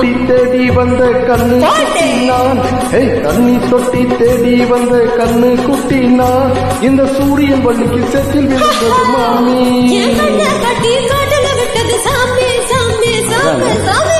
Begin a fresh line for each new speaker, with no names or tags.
தொட்டி தேடி வந்த கண்ணு குட்டி நான். தண்ணி தொட்டி தேடி வந்த கண்ணு குட்டி நான். இந்த சூரியன் வள்ளிக்கு செத்தில் விழுந்தது மாமி.
கட்டி காட்டல விட்டது சாமி சாமி சாமி சாமி.